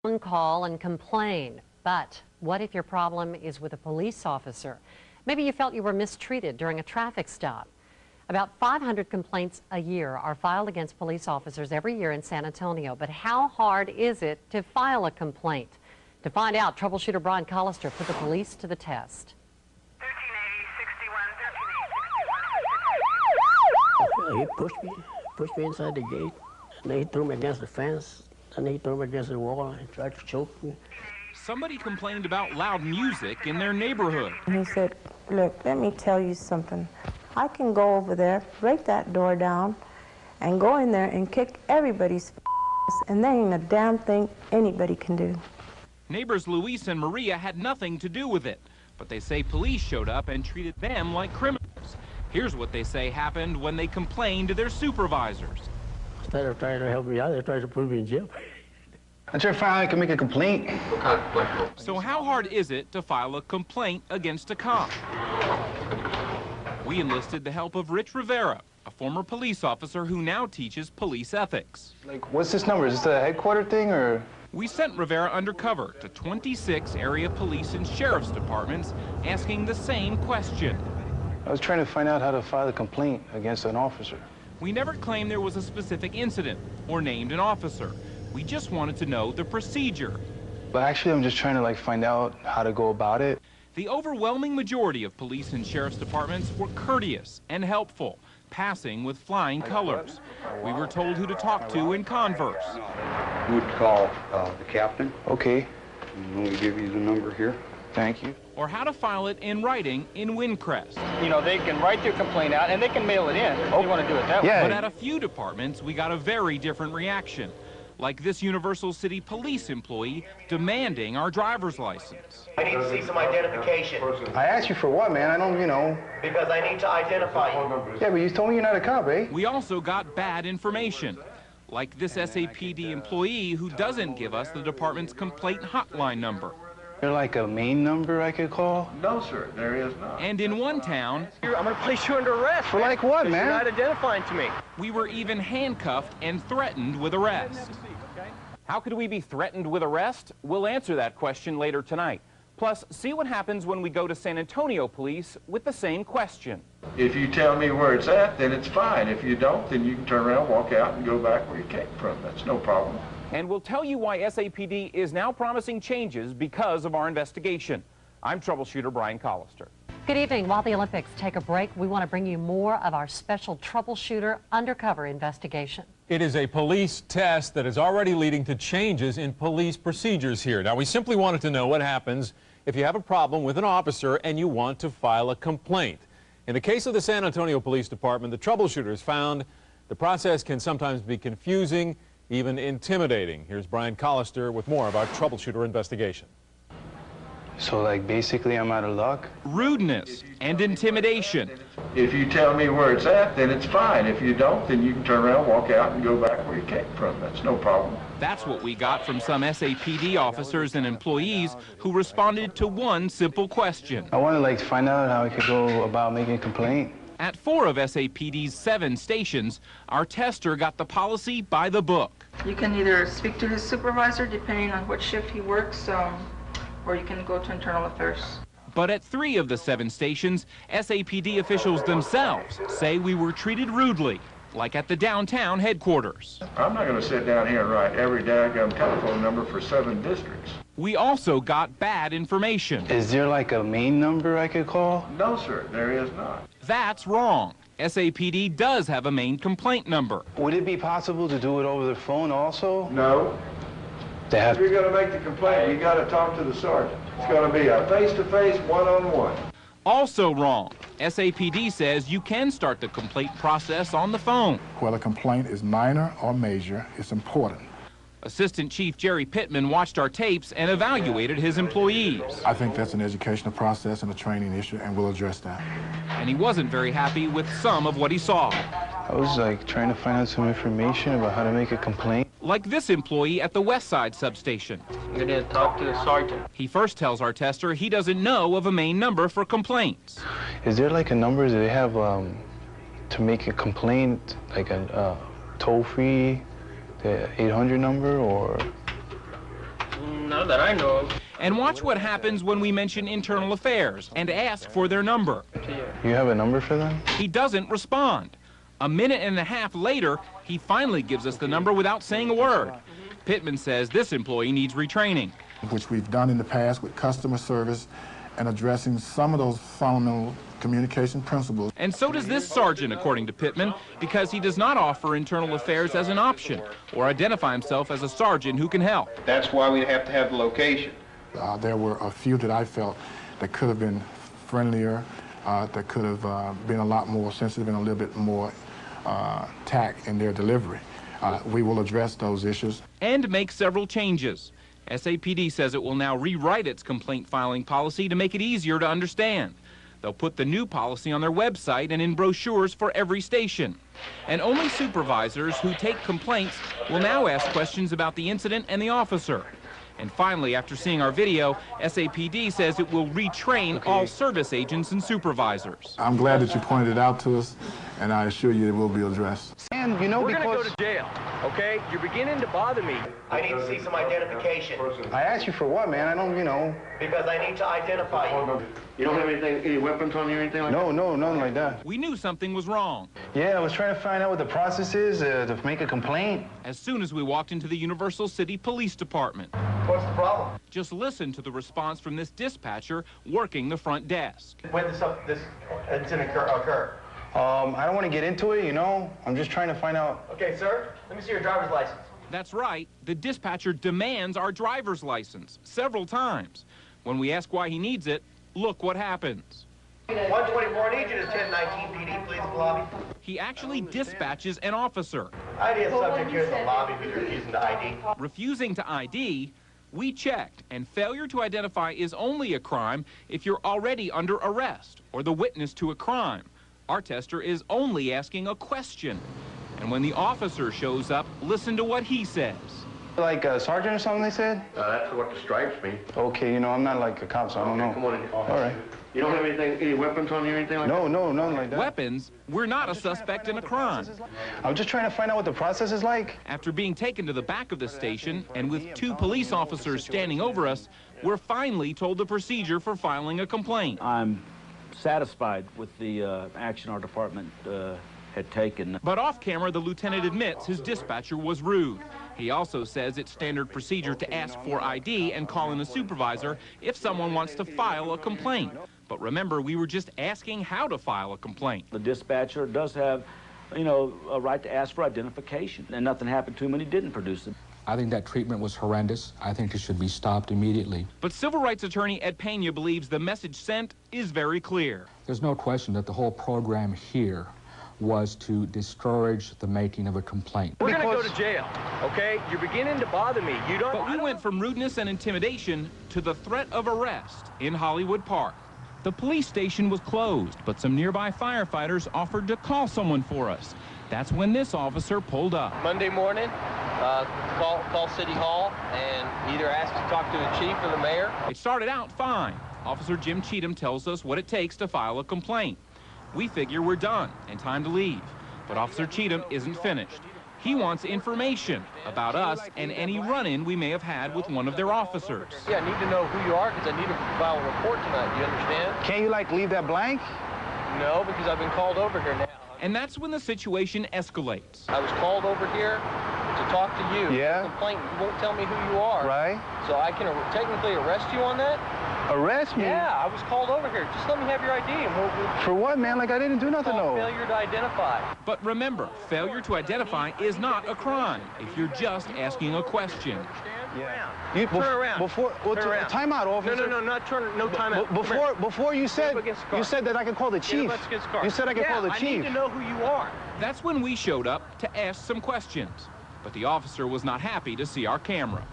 phone call and complain. But what if your problem is with a police officer? Maybe you felt you were mistreated during a traffic stop. About 500 complaints a year are filed against police officers every year in San Antonio. But how hard is it to file a complaint? To find out, troubleshooter Brian Collister put the police to the test. 1380, 61, 1380. He pushed me inside the gate, and then he threw me against the fence, and then he threw me against the wall and tried to choke me. Somebody complained about loud music in their neighborhood. He said, look, let me tell you something. I can go over there, break that door down, and go in there and kick everybody's and there ain't a damn thing anybody can do. Neighbors Luis and Maria had nothing to do with it, but they say police showed up and treated them like criminals. Here's what they say happened when they complained to their supervisors. Instead of trying to help me out, they tried to put me in jail. That's your file, I can make a complaint. So how hard is it to file a complaint against a cop? We enlisted the help of Rich Rivera, a former police officer who now teaches police ethics. Like, what's this number? Is this a headquarter thing, or? We sent Rivera undercover to 26 area police and sheriff's departments asking the same question. I was trying to find out how to file a complaint against an officer. We never claimed there was a specific incident or named an officer. We just wanted to know the procedure. But actually, I'm just trying to, find out how to go about it. The overwhelming majority of police and sheriff's departments were courteous and helpful, passing with flying colors. We were told who to talk to in converse. You would call the captain. Okay. And let me give you the number here. Thank you. Or how to file it in writing in Windcrest. You know, they can write their complaint out and they can mail it in if they want to do it that way. But at a few departments, we got a very different reaction. Like this Universal City Police employee demanding our driver's license. I need to see some identification. I asked you for what, man? I don't, Because I need to identify you. Yeah, but you told me you're not a cop, eh? We also got bad information. Like this SAPD employee who doesn't give us the department's complaint hotline number. There like a main number I could call? No, sir, there is not. And in one town, I'm going to place you under arrest. For like what, man? You're not identifying to me. we were even handcuffed and threatened with arrest. How could we be threatened with arrest? We'll answer that question later tonight. Plus, see what happens when we go to San Antonio Police with the same question. If you tell me where it's at, then it's fine. If you don't, then you can turn around, walk out, and go back where you came from. That's no problem. And we'll tell you why SAPD is now promising changes because of our investigation. I'm troubleshooter Brian Collister. Good evening. While the Olympics take a break, we want to bring you more of our special troubleshooter undercover investigation. It is a police test that is already leading to changes in police procedures here. Now, we simply wanted to know what happens if you have a problem with an officer and you want to file a complaint. In the case of the San Antonio Police Department, the troubleshooters found the process can sometimes be confusing, even intimidating. Here's Brian Collister with more of our troubleshooter investigation. So, basically I'm out of luck? Rudeness and intimidation. If you tell me where it's at, then it's fine. If you don't, then you can turn around, walk out, and go back where you came from. That's no problem. That's what we got from some SAPD officers and employees who responded to one simple question. I want to, find out how I could go about making a complaint. At 4 of SAPD's 7 stations, our tester got the policy by the book. You can either speak to his supervisor, depending on what shift he works, or you can go to internal affairs. But at 3 of the 7 stations, SAPD officials themselves say we were treated rudely, like at the downtown headquarters. I'm not going to sit down here and write every daggum telephone number for 7 districts. We also got bad information. Is there a main number I could call? No, sir, there is not. That's wrong. SAPD does have a main complaint number. Would it be possible to do it over the phone also? No. If you're going to make the complaint, you got to talk to the sergeant. It's going to be a face-to-face, one-on-one. Also wrong. SAPD says you can start the complaint process on the phone. Whether a complaint is minor or major, it's important. Assistant Chief Jerry Pittman watched our tapes and evaluated his employees. I think that's an educational process and a training issue, and we'll address that. And he wasn't very happy with some of what he saw. I was trying to find out some information about how to make a complaint. Like this employee at the West Side substation. You're going to talk to the sergeant. He first tells our tester he doesn't know of a main number for complaints. Is there a number that they have to make a complaint, a toll-free, the 800 number, or? Not that I know of. And watch what happens when we mention internal affairs and ask for their number. You have a number for them? He doesn't respond. A minute and a half later, he finally gives us the number without saying a word. Pittman says this employee needs retraining. Which we've done in the past with customer service and addressing some of those fundamental communication principles. And so does this sergeant, according to Pittman, because he does not offer internal affairs as an option or identify himself as a sergeant who can help. That's why we have to have the location. There were a few that I felt that could have been friendlier, that could have been a lot more sensitive and a little bit more tact in their delivery. We will address those issues. And make several changes. SAPD says it will now rewrite its complaint filing policy to make it easier to understand. They'll put the new policy on their website and in brochures for every station. And only supervisors who take complaints will now ask questions about the incident and the officer. And finally, after seeing our video, SAPD says it will retrain all service agents and supervisors. I'm glad that you pointed it out to us, and I assure you it will be addressed. And you know, we're going to go to jail, okay? You're beginning to bother me. I need to see some identification. I asked you for what, man? I don't, you know. Because I need to identify you. You don't have any weapons on you or anything like that? No, nothing like that. We knew something was wrong. Yeah, I was trying to find out what the process is to make a complaint. As soon as we walked into the Universal City Police Department. What's the problem? Just listen to the response from this dispatcher working the front desk. When did this incident occur? I don't want to get into it, you know. I'm just trying to find out. Okay, sir, let me see your driver's license. That's right. The dispatcher demands our driver's license several times. When we ask why he needs it, look what happens. 124, I need you to 1019 PD, please, in the lobby. He actually dispatches an officer. ID is subject here in the lobby, who's refusing to ID. Refusing to ID? We checked, and failure to identify is only a crime if you're already under arrest or the witness to a crime. Our tester is only asking a question. And when the officer shows up, listen to what he says. Like a sergeant or something, they said? That's what the stripes mean. Okay, you know, I'm not like a cop, so I don't know. Come on in. All right. You don't have any weapons on you or anything like that? No, nothing like that. Weapons? We're not a suspect in a crime. I'm just trying to find out what the process is like. After being taken to the back of the station and with 2 police officers standing over us, we're finally told the procedure for filing a complaint. I'm satisfied with the action our department had taken. But off camera, the lieutenant admits his dispatcher was rude. He also says it's standard procedure to ask for ID and call in a supervisor if someone wants to file a complaint. But remember, we were just asking how to file a complaint. The dispatcher does have, you know, a right to ask for identification, and nothing happened to him and he didn't produce it. I think that treatment was horrendous. I think it should be stopped immediately. But civil rights attorney Ed Pena believes the message sent is very clear. There's no question that the whole program here was to discourage the making of a complaint. We're going to go to jail, okay? You're beginning to bother me. You don't. But we went from rudeness and intimidation to the threat of arrest in Hollywood Park. The police station was closed, but some nearby firefighters offered to call someone for us. That's when this officer pulled up. Monday morning, call City Hall and either ask to talk to the chief or the mayor. It started out fine. Officer Jim Cheatham tells us what it takes to file a complaint. We figure we're done and time to leave. But Officer Cheatham isn't finished. He wants information about us and any run-in we may have had with one of their officers. Yeah, I need to know who you are because I need to file a report tonight. Do you understand? Can't you, like, leave that blank? No, because I've been called over here now. And that's when the situation escalates. I was called over here to talk to you. Yeah. Complaint. You won't tell me who you are. Right. So I can technically arrest you on that? Arrest me? Yeah, I was called over here. Just let me have your ID. And For what, man? Like, I didn't do nothing, though. Failure to identify. But remember, failure to identify is not a crime if you're just asking a question. Yeah. You turn around. Before, turn around. Time out, officer. No, not turn. No time out. Before you said that I could call the chief. You said I could call the chief. I need to know who you are. That's when we showed up to ask some questions. But the officer was not happy to see our camera.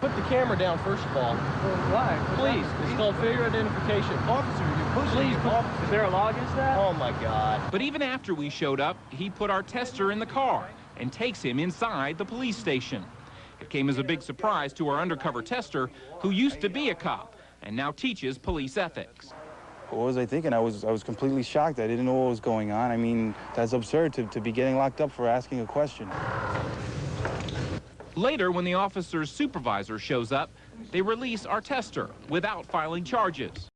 Put the camera down, first of all. Why? Please. It's called failure identification. Officer, you're pushing. Please. Is there a law against that? Oh, my God. But even after we showed up, he put our tester in the car and takes him inside the police station. It came as a big surprise to our undercover tester, who used to be a cop and now teaches police ethics. What was I thinking? I was completely shocked. I didn't know what was going on. I mean, that's absurd to be getting locked up for asking a question. Later, when the officer's supervisor shows up, they release our tester without filing charges.